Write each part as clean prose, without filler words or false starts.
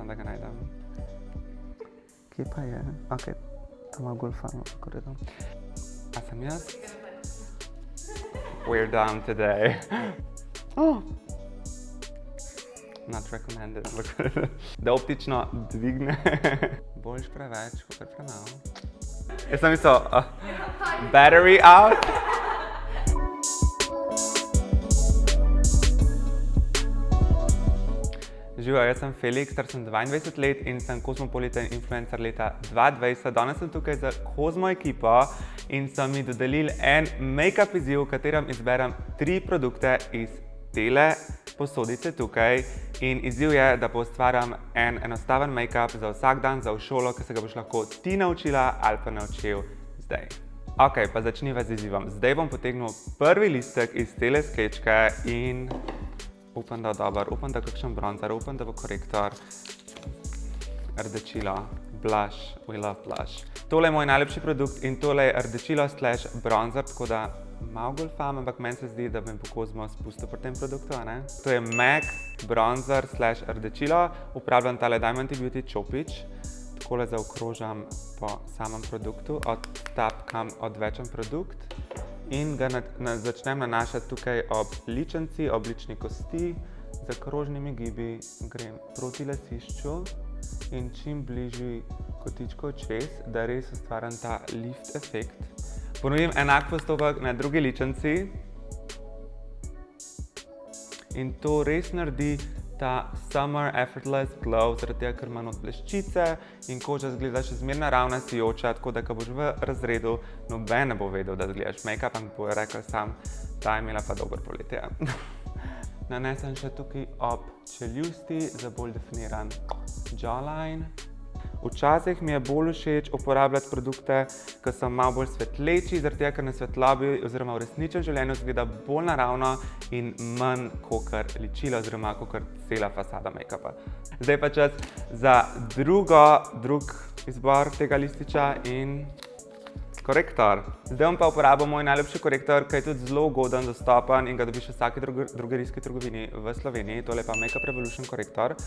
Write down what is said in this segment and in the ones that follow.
sem, da ga najdem. Kje pa je? Ok, to malo golfamo, kako je to. A sem jaz? We're done today. Oh. Not recommended. Da optično dvigne. Boljš preveč, kakor premalo. Jaz sem mislil, battery out. Živijo, jaz sem Felix, star sem 22 let in sem Cosmopolitan influencer leta 2020. Danes sem tukaj za Cosmo ekipo in so mi dodelili en make-up izziv, v katerem izberem 3 produkte iz tele posodice tukaj. In izziv je, da poustvarjam en enostaven make-up za vsak dan, za v šolo, ki se ga boš lahko ti naučila ali pa naučil zdaj. Ok, pa začniva z izzivom. Zdaj bom potegnil prvi listek iz tele skečke in upam, da je dober, upam, da je kakšen bronzer, upam, da bo korektor, rdečilo, blush, we love blush. Tole je moj najlepši produkt in tole je rdečilo / bronzer, tako da malo golfam, ampak meni se zdi, da bom po Cosmo spustil pri tem produktu, a ne? To je MAC bronzer / rdečilo, uporabljam tale Diamond Beauty čopič, takole zaokrožam po samem produktu, odvečam produkt in ga začnem nanašati tukaj ob ličenci, ob lični kosti, z krožnimi gibi grem proti lasišču in čim bližji kotičku očes, da res ustvarjam ta lift efekt. Ponovim enak postopek na drugi ličenci in to res naredi ta summer effortless glow, zaradi tega, ker imam od bleščice in koža izgleda še zmeraj naravna, sijoča, tako da ko boš v razredu, noben ne bo vedel, da zgledaš make-up, ampak bo rekel sam, ta je imela pa dober poletje. Nanesem še tukaj ob čeljusti za bolj definiran jawline. Včasih mi je bolj všeč uporabljati produkte, ki so malo bolj svetleči, zaradi tega, ker na svetlobi oziroma v resničnem življenju izgleda bolj naravno in manj kakor ličila oziroma kakor cela fasada make-upa. Zdaj pa čas za drug izbor tega lističa in korektor. Zdaj bom pa uporabil moj najlepši korektor, ki je tudi zelo ugoden, dostopen in ga dobiš v vsaki drogerijski trgovini v Sloveniji. Tole je pa Makeup Revolution korektor.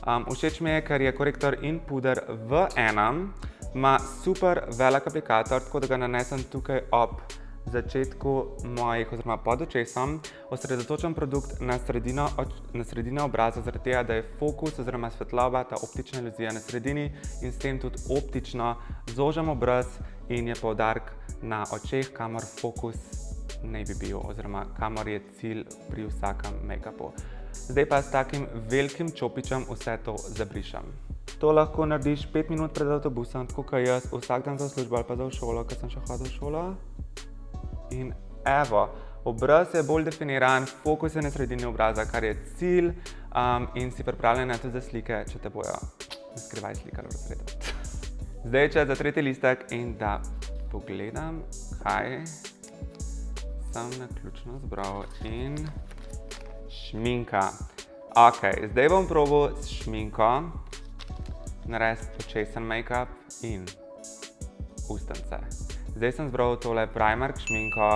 Všeč mi je, ker je korektor in puder v enem. Ima super velik aplikator, tako da ga nanesem tukaj ob začetku mojih oziroma pod očesom. Osredotočam produkt na sredino obraza, zaradi tega, da je fokus oziroma svetloba, ta optična iluzija na sredini in s tem tudi optično zožam obraz in je poudarek na očeh, kamor fokus naj bi bil oziroma kamor je cilj pri vsakem make-upu. Zdaj pa s takim velikim čopičem vse to zabrišem. To lahko narediš 5 minut pred avtobusom, tako kot jaz vsak dan za službo ali pa za v šolo, ker sem še hodil v šolo. In evo, obraz je bolj definiran, fokus je na sredini obraza, kar je cilj in si pripravljena tudi za slike, če te bojo skrivaj slikali v razredu. Zdaj je čas za tretji listek in da pogledam, kaj sem naključno zbral in šminka. Ok, zdaj bom probal s šminko narediti očesen make-up in ustnice. Zdaj sem zbral tole Primark šminko,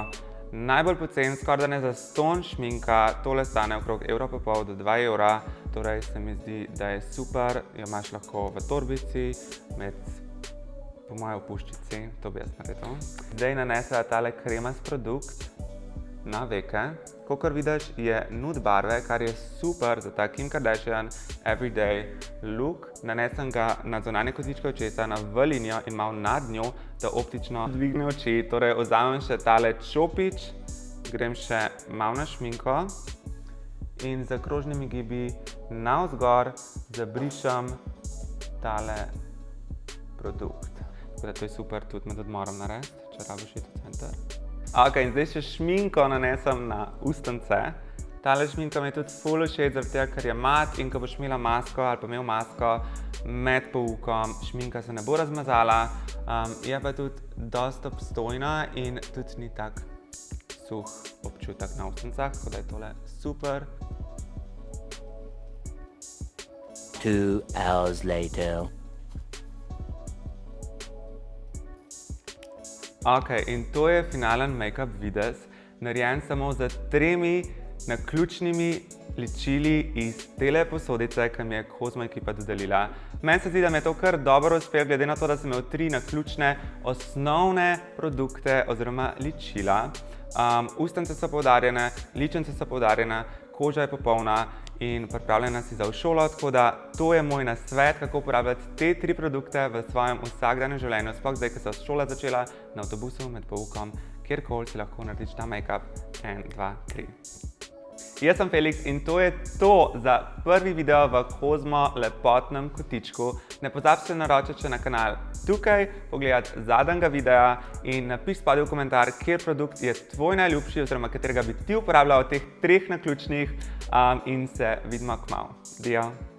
najbolj poceni, skoraj da ne zastonj šminka, tole stane okrog €1,50 do €2, torej se mi zdi, da je super, jo imaš lahko v torbici, po moje v puščici, to bi jaz naredil. Zdaj nanesla tale kremast produkt na veke. Kakor vidiš, je nude barve, kar je super za ta Kim Kardashian everyday look. Nanesem ga na zunanje kotičke očesa, na V linijo in malo nad njo, da optično dvigne oči. Torej, vzamem še tale čopič, grem še malo na šminko in z krožnimi gibi navzgor zabrišem tale produkt. Tako da to je super tudi med odmorom narediti, če rabiš iti v center. Ok, in zdaj še šminko nanesem na ustnice. Tale šminka mi je tudi ful všeč, zaradi tega, ker je mat in ko boš imela masko ali pa imel masko med poukom, šminka se ne bo razmazala, je pa tudi dosti obstojna in tudi ni tak suh občutek na ustnicah, tako da je tole super. 2 hours later. Ok, in to je finalen make-up videz, narejen samo z 3 naključnimi ličili iz tele posodice, ki mi je Kozmo ekipa dodelila. Meni se zdi, da mi je to kar dobro uspelo, glede na to, da sem imel 3 naključne osnovne produkte oziroma ličila. Ustnice so poudarjene, ličence so poudarjene, koža je popolna in pripravljena si za v šolo, tako da to je moj nasvet, kako uporabljati te 3 produkte v svojem vsakdanjem življenju, sploh zdaj, ko se šola začela, na avtobusu, med poukom, kjerkoli si lahko narediš ta make-up. 1, 2, 3. Jaz sem Felix in to je to za prvi video v Kozmo lepotnem kotičku. Ne pozabi se naročiti na kanal tukaj, pogledati zadnjega videa in napiši spodaj v komentar, kjer produkt je tvoj najljubši oziroma katerega bi ti uporabljal od teh 3 naključnih in se vidimo kmalu. Dio!